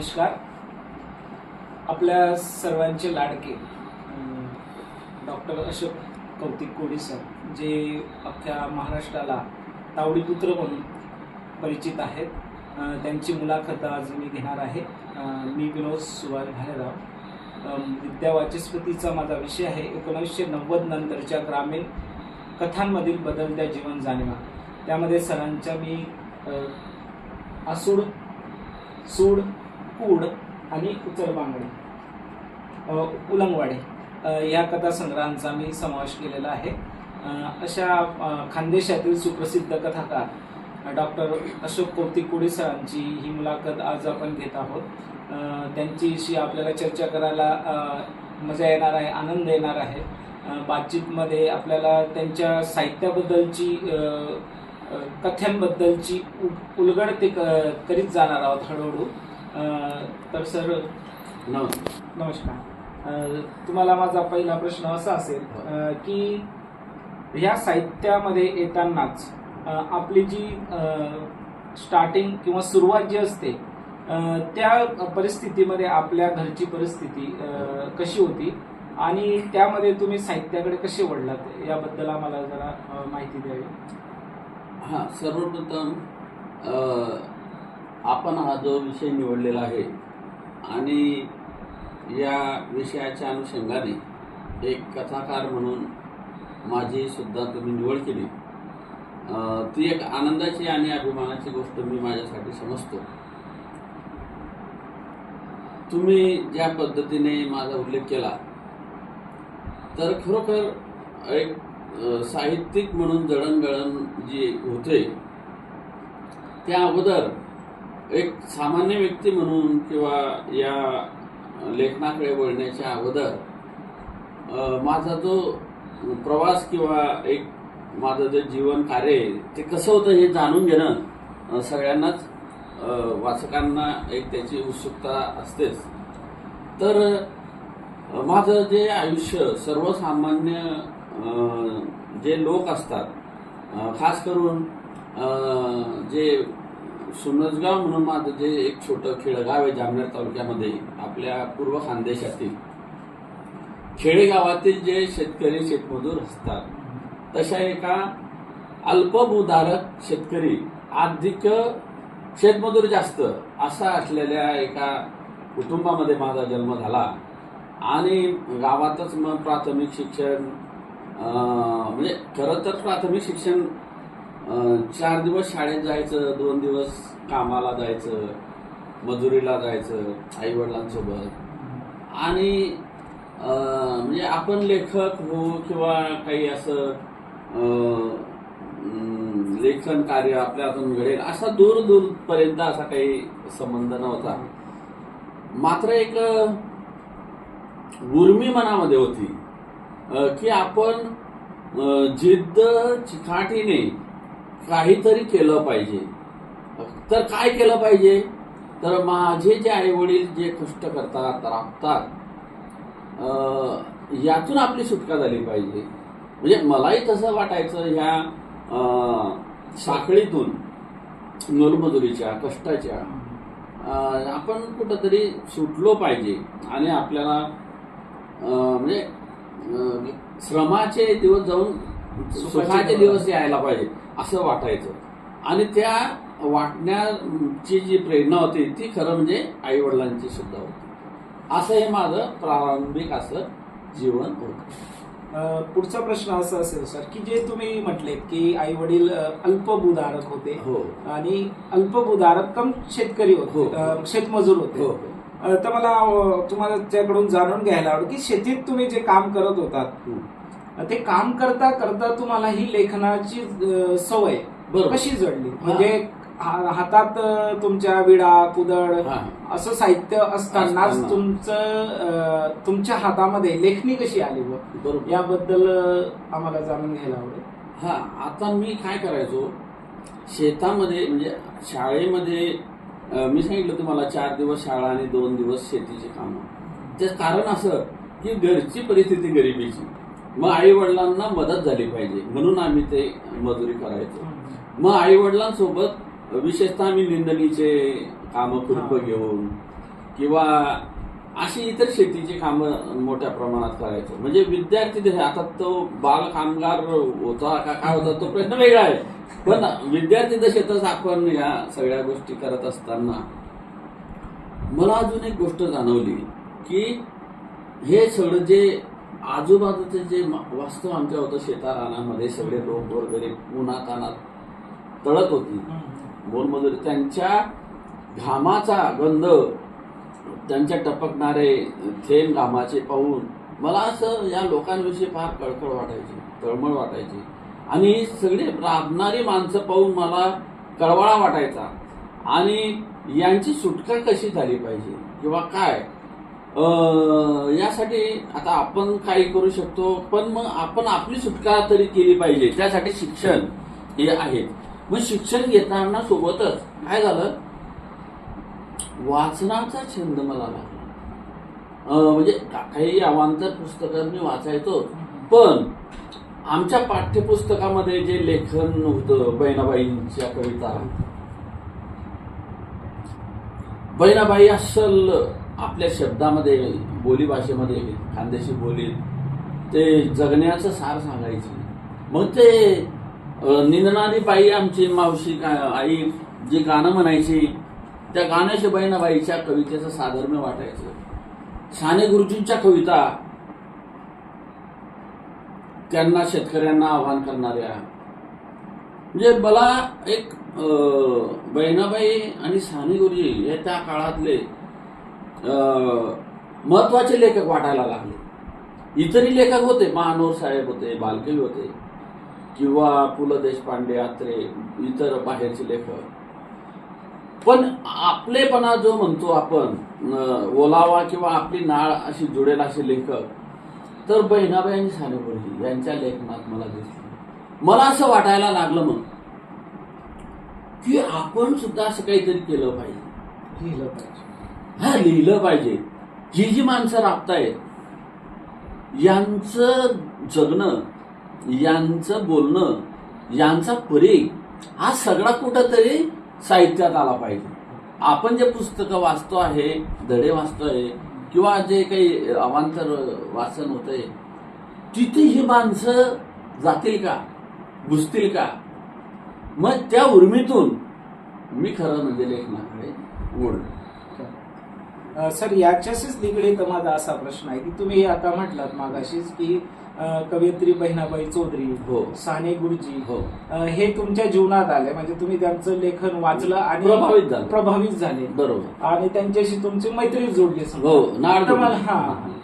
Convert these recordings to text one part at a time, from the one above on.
नमस्कार. आपल्या सर्वांचे लाडके डॉक्टर अशोक कौतिक कोडी सर, जे अख्ख्या महाराष्ट्राला तावडीपुत्र म्हणून परिचित आहेत, त्यांची मुलाखत आज मी घेणार आहे. मी विनोद सुभाष भालेराव. विद्यावाचस्पतीचा माझा विषय आहे 1990 नंतरच्या ग्रामीण कथांमधील बदलत्या जीवन जाणीवा. त्यामध्ये सरांच्या मी आसूड, सूड, कूड आणि उचलबांगडी, उलंगवाडे या कथासंग्रहांचा मी समावेश केलेला आहे. अशा खानदेशातील सुप्रसिद्ध कथाकार डॉक्टर अशोक कौतिक कोडी सरांची ही मुलाखत आज आपण घेत आहोत. त्यांच्याशी आपल्याला चर्चा करायला मजा येणार आहे, आनंद येणार आहे. बातचीतमध्ये आपल्याला त्यांच्या साहित्याबद्दलची, कथांबद्दलची उलगड ते करीत जाणार आहोत हळूहळू. तर सर नमस्कार. तुम्हाला माझा पहिला प्रश्न असा असेल की ह्या साहित्यामध्ये येतानाच आपली जी स्टार्टिंग किंवा सुरुवात जी असते त्या परिस्थितीमध्ये आपल्या घरची परिस्थिती कशी होती आणि त्यामध्ये तुम्ही साहित्याकडे कसे वळलात याबद्दल आम्हाला जरा माहिती द्यावी. हां, सर्वप्रथम आपण हा जो विषय निवडलेला आहे आणि या विषयाच्या अनुषंगाने एक कथाकार म्हणून माझी सुद्धा तुम्ही निवड केली, ती एक आनंदाची आणि अभिमानाची गोष्ट मी माझ्यासाठी समजतो. तुम्ही ज्या पद्धतीने माझा उल्लेख केला तर खरोखर एक साहित्यिक म्हणून जडणघडण जी होते त्या अगोदर एक सामान्य व्यक्ती म्हणून किंवा या लेखनाकडे वळण्याच्या अगोदर माझा जो प्रवास किंवा एक माझं जे जीवन कार्य आहे ते कसं होतं हे जाणून घेणं सगळ्यांनाच, वाचकांना एक त्याची उत्सुकता असतेच. तर माझं जे आयुष्य सर्वसामान्य जे लोक असतात, खास करून जे सुनसगाव म्हणून माझं जे एक छोटं खेडेगाव आहे जामनेर तालुक्यामध्ये, आपल्या पूर्व खानदेशातील खेडेगावातील जे शेतकरी शेतमजूर असतात तशा एका अल्पभूधारक शेतकरी अधिक शेतमजूर जास्त असा असलेल्या एका कुटुंबामध्ये माझा जन्म झाला. आणि गावातच मग प्राथमिक शिक्षण, म्हणजे खरं तर प्राथमिक शिक्षण 4 दिवस शाळेत जायचं, 2 दिवस कामाला जायचं, मजुरीला जायचं आईवडिलांसोबत. आणि म्हणजे आपण लेखक हो किंवा काही असं लेखन कार्य आपल्या हातून घडेल असा दूरपर्यंत असा काही संबंध नव्हता. मात्र एक गुरमी मनामध्ये होती की आपण जिद्द चिकाटीने काहीतरी केलं पाहिजे. तर काय केलं पाहिजे, तर माझे जे आई वडील जे कष्ट करतात, राबतात, यातून आपली सुटका झाली पाहिजे. म्हणजे मलाही तसं वाटायचं, ह्या साखळीतून मोलमजुरीच्या कष्टाच्या आपण कुठंतरी सुटलो पाहिजे आणि आपल्याला म्हणजे श्रमाचे दिवस जाऊन सुखाचे दिवस यायला पाहिजे असं वाटायचं. आणि त्या वाटण्याची जी प्रेरणा होती ती खरं म्हणजे आई वडिलांची सुद्धा होती. असं हे माझं प्रारंभिक असं जीवन होतं. पुढचा प्रश्न असा असेल सर की जे तुम्ही म्हटलेत की आई वडील अल्पभूधारक होते, हो, आणि अल्पभूधारक कम शेतकरी होते, शेतमजूर होते. तर मला तुम्हाला त्याकडून जाणून घ्यायला आवडेल की शेतीत तुम्ही जे काम करत होतात ते काम करता करता तुम्हाला ही लेखनाची सवय कशी जडली? म्हणजे हातात तुमच्या विडा कुदळ असं साहित्य असतानाच तुमच्या हातामध्ये लेखणी कशी आली याबद्दल आम्हाला जाणून घ्यायला आवडेल. हा, आता मी काय करायचो शेतामध्ये, म्हणजे शाळेमध्ये मी सांगितलं तुम्हाला 4 दिवस शाळा आणि 2 दिवस शेतीची कामं. त्याचं कारण असं की घरची परिस्थिती गरिबीची, मग आई वडिलांना मदत झाली पाहिजे म्हणून आम्ही ते मजुरी करायचो. मग आई वडिलांसोबत विशेषतः आम्ही निंदणीचे कामं खुरपं घेऊन किंवा अशी इतर शेतीची कामं मोठ्या प्रमाणात करायचो. म्हणजे विद्यार्थी दशा, आता तो बाल कामगार होता का काय होता तो प्रश्न वेगळा आहे, पण विद्यार्थी दशेतच आपण या सगळ्या गोष्टी करत असताना मला अजून एक गोष्ट जाणवली की हे सगळं जे आजूबाजूचे जे वास्तव आमच्या होतं शेतारानामध्ये सगळे लोक वगैरे उन्हातानात तळत होती मोलमजुरी, त्यांच्या घामाचा गंध, त्यांच्या टपकणारे थेंब घामाचे पाहून मला असं या लोकांविषयी फार कळकळ वाटायची, तळमळ वाटायची. आणि सगळी राबणारी माणसं पाहून मला कळवळा वाटायचा. आणि यांची सुटका कशी झाली पाहिजे किंवा काय, यासाठी आता आपण काही करू शकतो, पण मग आपण आपली सुटका तरी केली पाहिजे. त्यासाठी शिक्षण हे आहे. मग शिक्षण घेताना सोबतच काय झालं, वाचनाचा छंद मला लागला. म्हणजे काही अवांतर पुस्तकं मी वाचायचो, पण आमच्या पाठ्यपुस्तकामध्ये जे लेखन होतं बहिणाबाईंच्या कविता, बहिणाबाई अस्सल आपल्या शब्दामध्ये, बोलीभाषेमध्ये, खानदेशी बोलीत ते जगण्याचं सार सांगायची. मग ते निंदणारी बाई आमची मावशी आई जी गाणं म्हणायची, त्या गाण्याशी बहिणाबाईच्या कवितेचं साधर्म्य वाटायचं. साने गुरुजींच्या कविता, त्यांना शेतकऱ्यांना आव्हान करणाऱ्या, म्हणजे मला एक बहिणाबाई आणि साने गुरुजी हे त्या काळातले महत्वाचे लेखक वाटायला लागले. इतरही लेखक होते, महानोर साहेब होते, बालकवी होते, किंवा पु ल देशपांडे, आत्रे, इतर बाहेरचे लेखक. पण आपलेपणा जो म्हणतो आपण ओलावा किंवा आपली नाळ अशी जुडेल असे लेखक तर बहिणाबाई आणि साने गुरुजी यांच्या लेखनात मला दिसले. मला असं वाटायला लागलं मग की आपण सुद्धा असं काहीतरी केलं पाहिजे, लिहिलं पाहिजे. हा, लिहिलं पाहिजे. ही जी माणसं राबतायत यांचं जगणं, यांचं बोलणं, यांचा परीघ हा सगळा कुठंतरी साहित्यात आला पाहिजे. आपण जे पुस्तकं वाचतो आहे, धडे वाचतोय किंवा जे काही अवांतर वाचन होतंय, तिथे ही माणसं जातील का, घुसतील का? मग त्या उर्मीतून मी खरं म्हणजे लेखनाकडे ओढलो. सर, याच्याशीच निगडीत माझा असा प्रश्न आहे की तुम्ही आता म्हटलात मागाशीच की कवयित्री बहिणाबाई चौधरी, हो, साने गुरुजी, हो, हे तुमच्या जीवनात आले, म्हणजे तुम्ही त्यांचं लेखन वाचलं आणि प्रभावित झाले. बरोबर. आणि त्यांच्याशी तुमची मैत्री जोडली. हो, नाड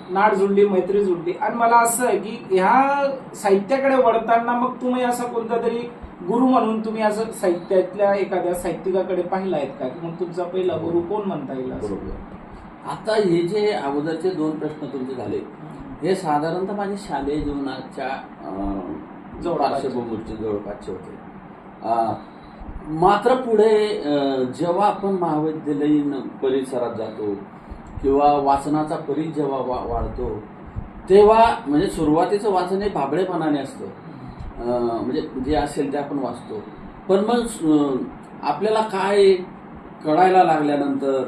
नाड जुळली, मैत्री जुळली. आणि मला असं आहे की ह्या साहित्याकडे वळताना मग तुम्ही असा कोणता तरी गुरु म्हणून तुम्ही असं साहित्यातल्या एखाद्या साहित्यिकाकडे पाहिला आहेत का? मग तुमचा पहिला गुरु कोण म्हणता येईल? बरोबर. आता हे जे अगोदरचे दोन प्रश्न तुमचे झाले हे साधारणतः माझ्या शालेय जीवनाच्या पार्श्वभूमीचे जवळपासचे होते. मात्र पुढे जेव्हा आपण महाविद्यालयीन परिसरात जातो किंवा वाचनाचा परीघ जेव्हा वाढतो तेव्हा म्हणजे सुरुवातीचं वाचन हे भाबडेपणाने असतं. म्हणजे जे असेल ते आपण वाचतो, पण मग आपल्याला काय कळायला लागल्यानंतर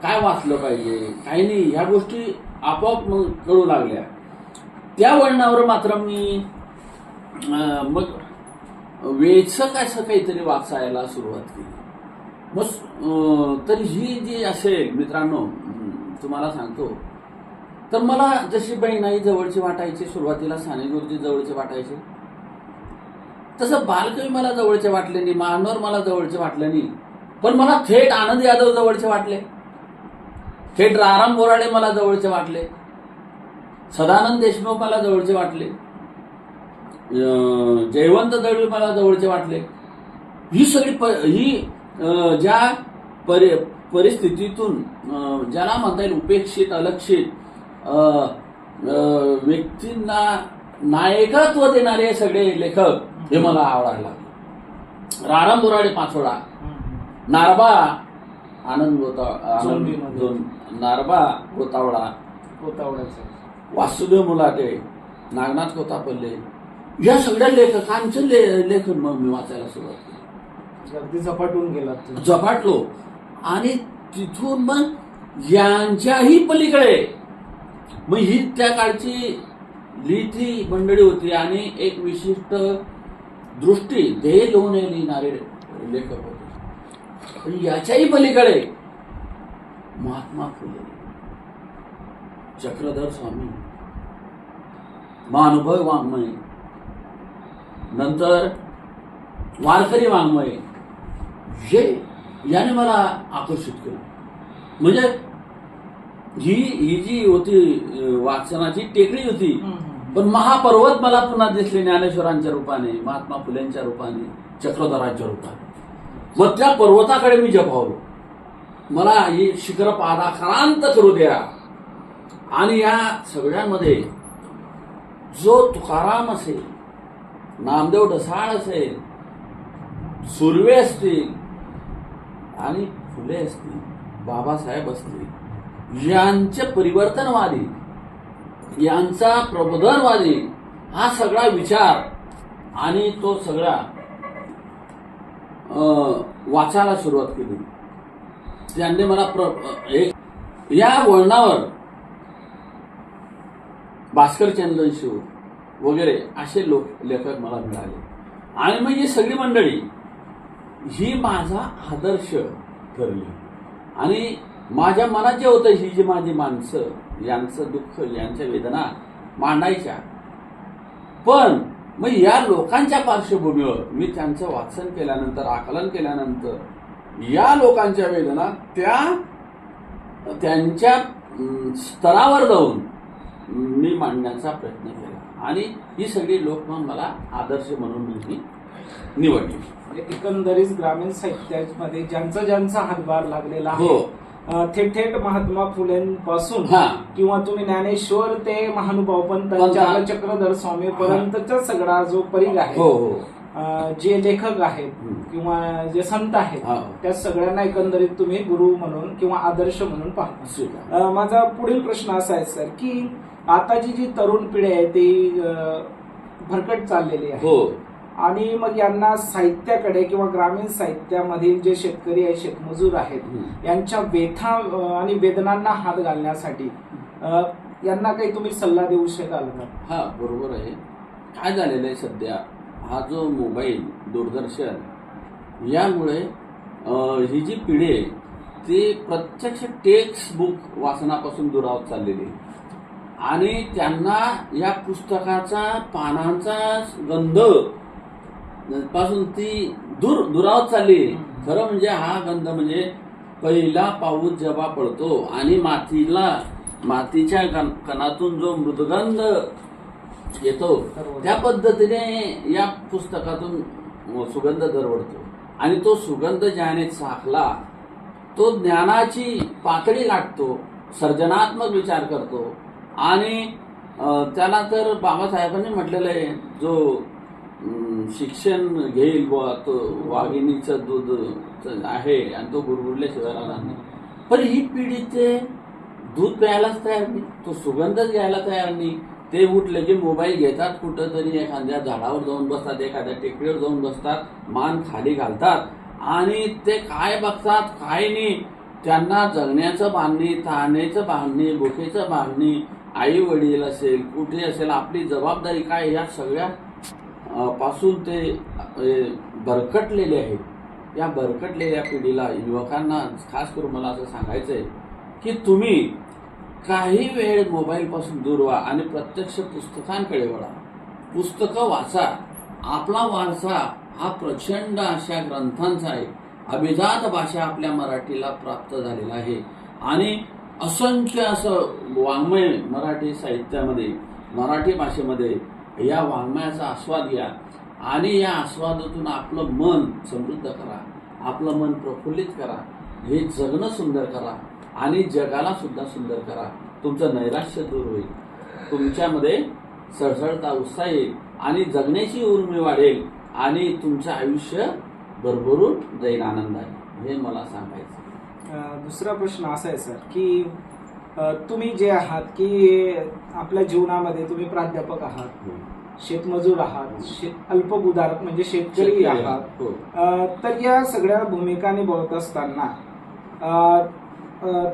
काय वाचलं पाहिजे, काही नाही, ह्या गोष्टी आपोआप मग कळू लागल्या. त्या वळणावर मात्र मी मग वेचक असं काहीतरी वाचायला सुरुवात केली. मग तर ही जी असेल मित्रांनो, तुम्हाला सांगतो, तर मला जशी बहिणाई जवळची वाटायची, सुरुवातीला साने गुरुजी जवळचे वाटायचे, तसं बालकवी मला जवळचे वाटले नाही, महानोर मला जवळचे वाटले नाही, पण मला थेट आनंद यादव जवळचे वाटले, थेट राराम बोराडे मला जवळचे वाटले, सदानंद देशमुख मला जवळचे वाटले, जयवंत दळवी मला जवळचे वाटले. ही सगळी ज्या परिस्थितीतून ज्याला म्हणता येईल उपेक्षित, अलक्षित व्यक्तींना नायकत्व देणारे सगळे लेखक हे मला आवडायला लागले. राराम बोराडे पाचोडा, नारबा आनंद नारबा गोतावडा, वासुदेव मुलाटे, नागनाथ कोतापल्ले, या सगळ्या लेखकांचं लेखन मग मी वाचायला सुरुवात केली. अगदी झपाटून गेला, झपाटलो. आणि तिथून मग यांच्याही पलीकडे मग ही त्या काळची लिहिती मंडळी होती आणि एक विशिष्ट दृष्टी ध्येय घेऊन लिहिणारे लेखक होते. पण याच्याही पलीकडे महात्मा फुले, चक्रधर स्वामी, महानुभव वाङ्मय, नंतर वारकरी वाङ्मय, याने मला आकर्षित केलं. म्हणजे ही जी होती वाचनाची टेकडी होती, पण महापर्वत मला पुन्हा दिसले ज्ञानेश्वरांच्या रूपाने, महात्मा फुलेंच्या रूपाने, चक्रधरांच्या रूपाने. मग त्या पर्वताकडे मी जपावलो. मला ही शिखर पादाक्रांत करू द्या. आणि या सगळ्यांमध्ये जो तुकाराम असेल, नामदेव ढसाळ असेल, सुर्वे असतील आणि फुले असतील, बाबासाहेब असतील, यांचे परिवर्तनवादी, यांचा प्रबोधनवादी हा सगळा विचार आणि तो सगळा वाचायला सुरुवात केली. त्यांनी मला या वळणावर भास्कर चंद्रशिव वगैरे असे लेखक मला मिळाले. आणि मग ही सगळी मंडळी ही माझा आदर्श ठरली. आणि माझ्या मनात जे होतं, ही जी माझी माणसं, यांचं दुःख, यांच्या वेदना मांडायच्या. पण मग या लोकांच्या पार्श्वभूमीवर मी त्यांचं वाचन केल्यानंतर, आकलन केल्यानंतर, या लोकांच्या वेदना त्यांच्या स्तरावर जाऊन मी मांडण्याचा प्रयत्न केला. आणि ही सगळी लोक मग मला आदर्श म्हणून मी निवडली. म्हणजे एकंदरीत ग्रामीण साहित्यामध्ये ज्यांचा हातभार लागलेला आहे, हो, थेट महात्मा फुलेंपासून किंवा तुम्ही ज्ञानेश्वर ते महानुभाव पंतांच्या चक्रधर स्वामी पर्यंतचा सगळा जो परिघ आहे, हो, जे लेखक आहेत किंवा जे संत आहेत, त्या सगळ्यांना एकंदरीत तुम्ही गुरु म्हणून किंवा आदर्श म्हणून पाहता. माझा पुढील प्रश्न असा आहे सर, की आताची जी तरुण पिढी आहे ती भरकट चाललेली आहे. हो. आणि मग यांना साहित्याकडे किंवा ग्रामीण साहित्यामधील जे शेतकरी आहेत, शेतमजूर आहेत, यांच्या व्यथा आणि वेदनांना हात घालण्यासाठी यांना काही तुम्ही सल्ला देऊ शकाल का? हा, बरोबर आहे. काय झालेलं आहे सध्या, हा जो मोबाईल, दूरदर्शन, यामुळे ही जी पिढी आहे ती प्रत्यक्ष टेक्स्ट बुक वाचनापासून दुरावत चाललेली आहे. आणि त्यांना या पुस्तकाचा पानांचा गंध पासून ती दुरावत चालली. खरं म्हणजे हा गंध म्हणजे पहिला पाऊस जेव्हा पडतो आणि मातीच्या कणातून जो मृदगंध येतो, त्या पद्धतीने या पुस्तकातून सुगंध दरवळतो. आणि तो सुगंध ज्याने चाखला तो ज्ञानाची पातळी गाठतो, सर्जनात्मक विचार करतो. आणि त्याला तर बाबासाहेबांनी म्हटलेलं आहे, जो शिक्षण घेईल तो वाघिणीचं दूध आहे आणि तो गुरगुरल्याशिवाय राहणार नाही. पण ही पिढी ते दूध प्यायलाच तयार नाही, तो सुगंधच घ्यायला तयार नाही. ते उठले की मोबाईल घेतात, कुठं तरी एखाद्या झाडावर जाऊन बसतात, एखाद्या टेकडीवर जाऊन बसतात, मान खाली घालतात आणि ते काय बघतात काय नाही. त्यांना जगण्याचं बांधणी, ताण्याचं बांधणी, भुकेचं बांधणी, आई वडील असेल, कुठे असेल, आपली जबाबदारी काय, या सगळ्या पासून ते भरकटलेले आहेत. या भरकटलेल्या पिढीला, युवकांना खास करून मला असं सांगायचंय की तुम्ही काही वेळ मोबाईल पासून दूर व्हा आणि प्रत्यक्ष पुस्तकांकडे वळा. पुस्तकं वाचा. आपला वारसा हा प्रचंड अशा ग्रंथांचा आहे. अभिजात भाषा आपल्या मराठीला प्राप्त झालेला आहे आणि असंख्य असं वाङ्मय मराठी साहित्यामध्ये, मराठी भाषेमध्ये, या वाङ्मयाचा आस्वाद घ्या आणि या आस्वादातून आपलं मन समृद्ध करा, आपलं मन प्रफुल्लित करा, हे जगणं सुंदर करा आणि जगाला सुद्धा सुंदर करा. तुमचं नैराश्य दूर होईल, तुमच्यामध्ये सळसळता उत्साह येईल आणि जगण्याची उर्मी वाढेल आणि तुमचं आयुष्य भरभरून जाईल आनंदाने. हे मला सांगायचं. दुसरा प्रश्न असा आहे सर, की तुम्ही जे आहात की आपल्या जीवनामध्ये तुम्ही प्राध्यापक आहात, शेतमजूर आहात, अल्पभूधारक म्हणजे शेतकरी आहात. तर या सगळ्या भूमिका निभावत असताना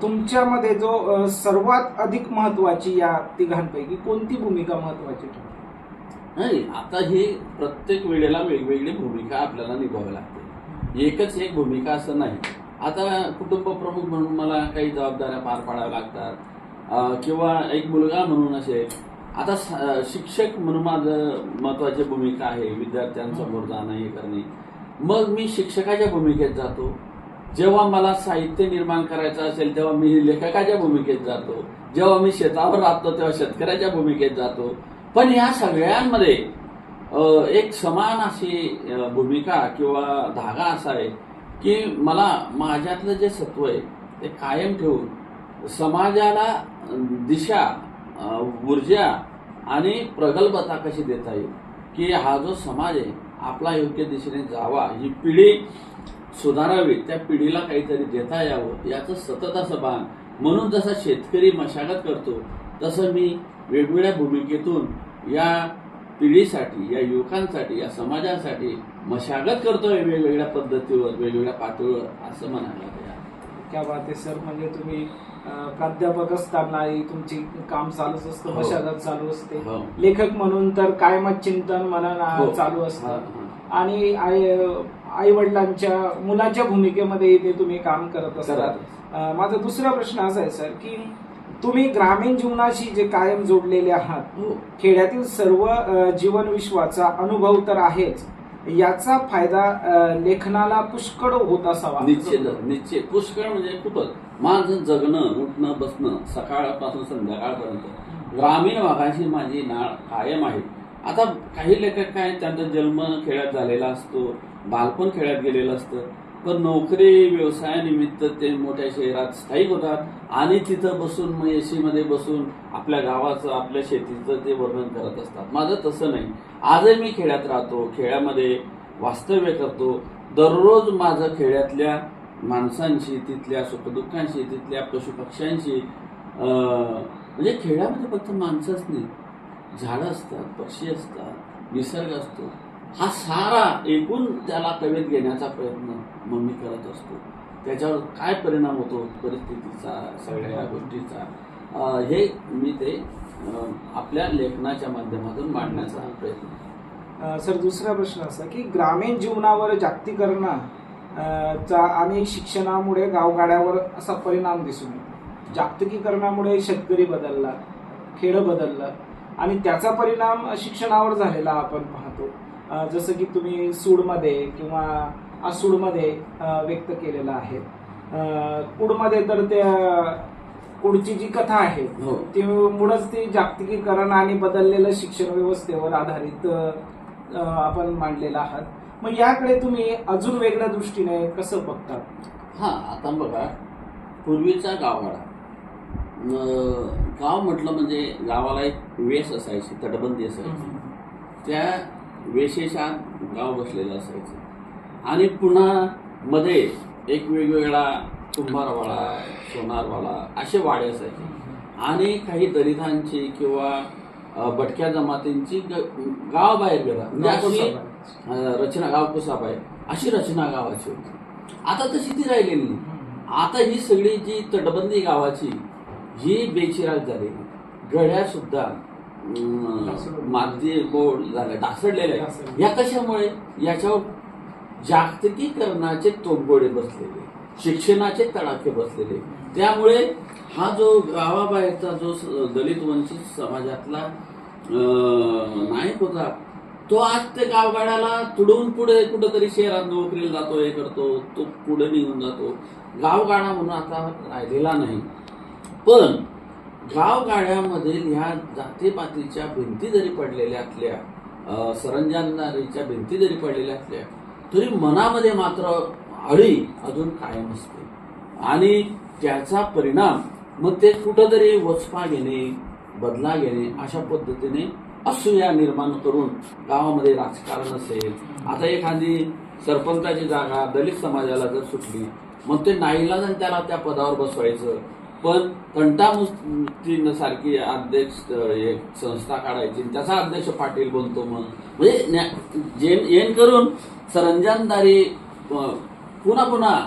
तुमच्यामध्ये जो सर्वात अधिक महत्वाची या तिघांपैकी कोणती भूमिका महत्वाची ठरते? नाही, आता ही प्रत्येक वेळेला वेगवेगळी भूमिका आपल्याला निभावावी लागते. एकच एक भूमिका असं नाही. आता कुटुंब प्रमुख म्हणून मला काही जबाबदाऱ्या पार पाडाव्या लागतात, किंवा एक मुलगा म्हणून असेल. आता शिक्षक म्हणून माझं महत्वाची भूमिका आहे, विद्यार्थ्यांसमोर जाणं हे करणे. मग मी शिक्षकाच्या भूमिकेत जातो. जेव्हा मला साहित्य निर्माण करायचं असेल तेव्हा मी लेखकाच्या भूमिकेत जातो. जेव्हा मी शेतावर राहतो तेव्हा शेतकऱ्याच्या भूमिकेत जातो. पण या सगळ्यांमध्ये एक समान अशी भूमिका किंवा धागा असा आहे की मला माझ्यातलं जे सत्व आहे ते कायम ठेवून समाजाला दिशा, ऊर्जा आणि प्रगल्भता कशी देता येईल, की हा जो समाज आहे आपला योग्य दिशेने जावा, ही पिढी सुधारावी, त्या पिढीला काहीतरी देता यावं याचं सतत असं भान. म्हणून जसा शेतकरी मशागत करतो तसं मी वेगवेगळ्या भूमिकेतून या पिढीसाठी, या युवकांसाठी, या समाजासाठी मशागत करतोय वेगवेगळ्या पद्धतीवर, वेगवेगळ्या पातळीवर, असं म्हणायला तयार. क्या बात आहे सर. म्हणजे तुम्ही प्राध्यापक असतानाही तुमची काम चालूच असतं, मशागत चालू असते. लेखक म्हणून तर कायमच चिंतन मनन चालू असतं. आणि आई वडिलांच्या मुलाच्या भूमिकेमध्ये ते तुम्ही काम करत असतात. माझा दुसरा प्रश्न असा आहे सर की तुम्ही ग्रामीण जीवनाशी जे कायम जोडलेले आहात, खेड्यातील सर्व जीवन विश्वाचा अनुभव तर आहेच, याचा फायदा लेखनाला पुष्कळ होत असावा. निश्चित पुष्कळ म्हणजे खूपच. माझं जगणं, उठणं, बसणं सकाळपासून संध्याकाळपर्यंत ग्रामीण भागाशी माझी नाळ कायम आहे. आता काही लेखक काय, त्यांचा जन्म खेड्यात झालेला असतो, बालपण खेड्यात गेलेलं असतं, पण नोकरी व्यवसायानिमित्त ते मोठ्या शहरात स्थायिक होतात आणि तिथं बसून मग एसी मध्ये बसून आपल्या गावाचं, आपल्या शेतीचं ते वर्णन करत असतात. माझं तसं नाही. आजही मी खेड्यात राहतो, खेड्यामध्ये वास्तव्य करतो. दररोज माझं खेड्यातल्या माणसांशी, तिथल्या सुखदुःखांशी, तिथल्या पशुपक्ष्यांशी, म्हणजे खेड्यामध्ये फक्त माणसंच नाही, झाडं असतात, पक्षी असतात, निसर्ग असतो. हा सारा एकूण त्याला कवेत घेण्याचा प्रयत्न मग मी करत असतो. त्याच्यावर काय परिणाम होतो परिस्थितीचा, सगळ्या या गोष्टीचा, हे मी ते आपल्या लेखनाच्या माध्यमातून मांडण्याचा प्रयत्न. सर दुसरा प्रश्न असा की ग्रामीण जीवनावर जागतिकीकरणाचा आणि शिक्षणामुळे गावगाड्यावर असा परिणाम दिसून येतो. जागतिकीकरणामुळे शेतकरी बदलला, खेडं बदललं आणि त्याचा परिणाम शिक्षणावर झालेला आपण पाहतो. जसं की तुम्ही सूडमध्ये किंवा आसूडमध्ये व्यक्त केलेलं आहे. कुडमध्ये तर त्या कुडची जी कथा आहे ती मुळच ती जागतिकीकरण आणि बदललेलं शिक्षण व्यवस्थेवर आधारित आपण मांडलेलं आहात. मग याकडे तुम्ही अजून वेगळ्या दृष्टीने कसं बघतात? आता बघा, पूर्वीचा गावगाडा, गाव म्हटलं म्हणजे गावाला एक वेश असायची, तटबंदी असायची. त्या वेशेच्या गाव बसलेलं असायचं आणि पुन्हा मध्ये एक वेगवेगळा कुंभारवाडा, सोनारवाडा असे वाडे असायचे. आणि काही दलितांची किंवा भटक्या जमातींची गाव बाहेर गेला म्हणजे अशी रचना, गाव कुसाबाई अशी रचना गावाची होती. आता तशी ती राहिलेली नाही. आता ही सगळी जी तटबंदी गावाची ही बेचिराग झालेली. गड्या सुद्धा माती बोड झाल्या, ढासळलेल्या आहेत. या कशामुळे? याच्यावर जागतिकीकरणाचे तोडगोडे बसलेले, शिक्षणाचे तडाखे बसलेले. त्यामुळे हा जो गावाबाहेरचा जो दलित वंचित समाजातला नायक होता तो आज ते गावगाड्याला तुडवून पुढे कुठंतरी शहरात नोकरीला जातो, हे करतो, तो पुढे निघून जातो. गावगाडा म्हणून आता राहिलेला नाही. पण गावगाड्यामधील ह्या जातीपातीच्या भिंती जरी पडलेल्या असल्या, सरंजामदारीच्या भिंती जरी पडलेल्या असल्या, तरी मनामध्ये मात्र अळी अजून कायम असते. आणि त्याचा परिणाम मग ते कुठंतरी वचपा घेणे, बदला घेणे अशा पद्धतीने असूया निर्माण करून गावामध्ये राजकारण असेल. आता एखादी सरपंचाची जागा दलित समाजाला जर सुटली, मग ते नाईलाजाने त्याला त्या पदावर बसवायचं. पण तंटामुक्ती सारखी अध्यक्ष एक संस्था काढायची, त्याचा अध्यक्ष पाटील बनतो. मग म्हणजे येण करून सरंजामदारी पुन्हा पुन्हा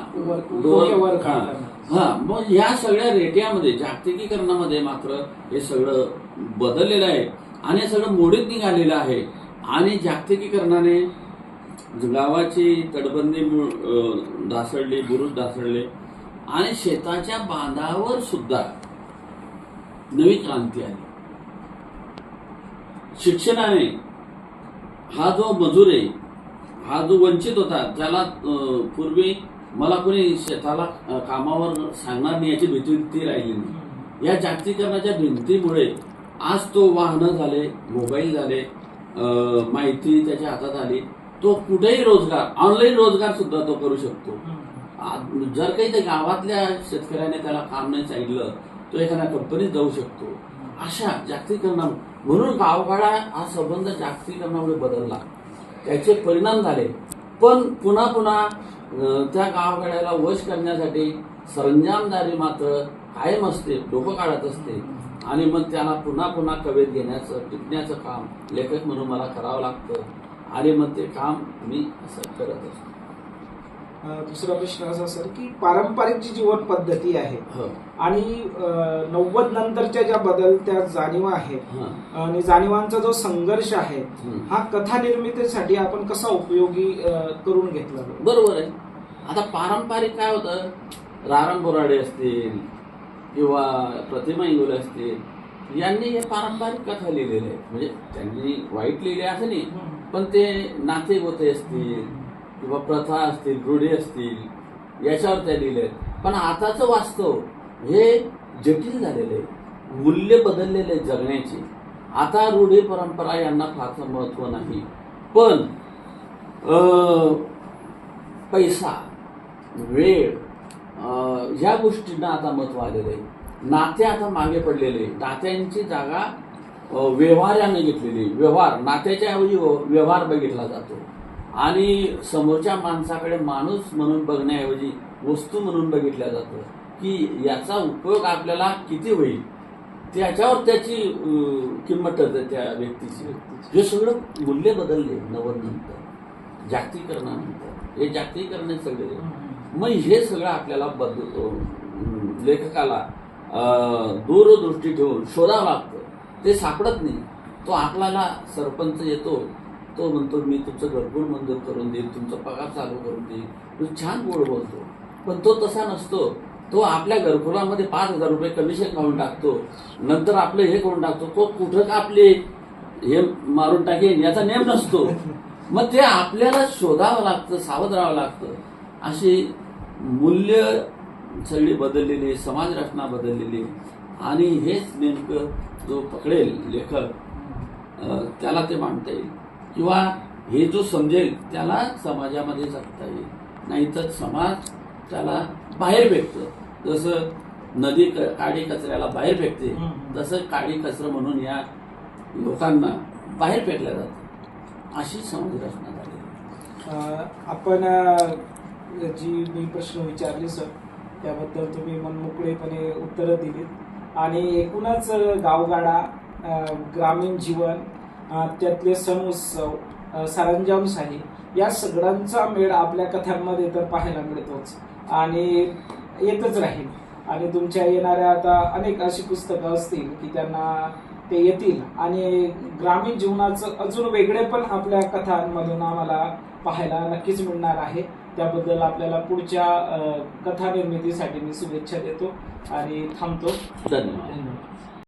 हा, मग या सगळ्या रेट्यामध्ये जागतिकीकरणामध्ये मात्र हे सगळं बदललेलं आहे आणि हे सगळं मोडीत निघालेलं आहे. आणि जागतिकीकरणाने गावाची तटबंदी ढासळली, बुरुज ढासळले आणि शेताच्या बांधावर सुद्धा नवी क्रांती आली. शिक्षणाने हा जो मजूर आहे, हा जो वंचित होता, ज्याला पूर्वी मला कोणी शेताला कामावर सांगणार नाही याची भीती राहिली नाही. या जागतिकीकरणाच्या भिंतीमुळे आज तो वाहनं झाले, मोबाईल झाले, माहिती त्याच्या हातात आली. तो कुठेही रोजगार, ऑनलाईन रोजगार सुद्धा तो करू शकतो. जर काही त्या गावातल्या शेतकऱ्याने त्याला काम नाही सांगितलं, तो एखाद्या कंपनीत जाऊ शकतो. अशा जागतिकीकरणा म्हणून गावगाडा हा संबंध जागतिकीकरणामुळे बदलला, त्याचे परिणाम झाले. पण पुन्हा पुन्हा त्या गावगाड्याला वश करण्यासाठी सरंजामदारी मात्र कायम असते, डोकं काढत असते. आणि मग त्याला पुन्हा पुन्हा कवेत घेण्याचं, टिपण्याचं काम लेखक म्हणून मला करावं लागतं. आणि मग ते काम मी असं करत असतो. दुसरा प्रश्न असा सर की पारंपरिक जी जीवन पद्धती आहे आणि 90 नंतरच्या ज्या बदलत्या जाणीवा आहेत आणि जाणीवांचा जो संघर्ष आहे, हा कथा निर्मितीसाठी आपण कसा उपयोगी करून घेतला? बरोबर आहे. आता पारंपरिक काय होतं, राराम बोराडे असतील किंवा प्रतिमा इंगोले असतील, यांनी हे पारंपरिक कथा लिहिलेल्या आहेत. म्हणजे त्यांनी वाईट लिहिले असं नाही, पण ते नाते गोते असतील किंवा प्रथा असतील, रूढी असतील, याच्यावर त्या लिहिले. पण आताचं वास्तव हे जटिल झालेलं आहे, मूल्य बदललेले जगण्याची. आता रूढी परंपरा यांना फारसं महत्व नाही, पण पैसा, वेळ, ह्या गोष्टींना आता महत्व आलेलं आहे. नाते आता मागे पडलेले, नात्यांची जागा व्यवहाराने घेतलेली. व्यवहार, नात्याच्या ऐवजी व्यवहार बघितला जातो. आणि समोरच्या माणसाकडे माणूस म्हणून बघण्याऐवजी वस्तू म्हणून बघितल्या जातं, की याचा उपयोग आपल्याला किती होईल, त्याच्यावर त्याची किंमत ठरते त्या व्यक्तीची. हे सगळं मूल्य बदलले 90 नंतर, जागतिकीकरणानंतर. हे जागतिकीकरण सगळे. मग हे सगळं आपल्याला लेखकाला दूरदृष्टी ठेवून शोधावं लागतं. ते सापडत नाही. तो आपल्याला सरपंच येतो, तो म्हणतो मी तुमचं घरकुल मंजूर करून देईल, तुमचा पगार चालू करून देईल, तो छान गोड बोलतो. पण तो तसा नसतो. तो आपल्या घरकुलामध्ये 5,000 रुपये कमिशन काढून टाकतो, नंतर आपलं हे करून टाकतो. तो कुठं का आपले हे मारून टाकेन याचा नेम नसतो. मग ते आपल्याला शोधावं लागतं, सावध राहावं लागतं. अशी मूल्य सगळी बदललेली, समाज रचना बदललेली. आणि हेच नेमकं जो पकडेल लेखक, त्याला ते मांडता येईल, किंवा हे जो समजेल त्याला समाजामध्ये जगता येईल. नाहीतर समाज त्याला बाहेर फेकतं. जसं नदी काडी कचऱ्याला बाहेर फेकते, तसं काडी कचरं म्हणून या लोकांना बाहेर फेकल्या जातं. अशी समाज रचना झाली. आपण जी मी प्रश्न विचारले सर, त्याबद्दल तुम्ही मनमोकळेपणे उत्तरं दिलीत. आणि एकूणच गावगाडा, ग्रामीण जीवन, त्यातले सण उत्सव, सरंजामशाही, या सगळ्यांचा मेळ आपल्या कथांमध्ये तर पाहायला मिळतोच आणि येतच राहील. आणि तुमच्या येणाऱ्या आता अनेक अशी पुस्तकं असतील की त्यांना ते येतील. आणि ग्रामीण जीवनाचं अजून वेगळे पण आपल्या कथांमधून आम्हाला पाहायला नक्कीच मिळणार आहे. त्याबद्दल आपल्याला पुढच्या कथा निर्मितीसाठी मी शुभेच्छा देतो आणि थांबतो. धन्यवाद.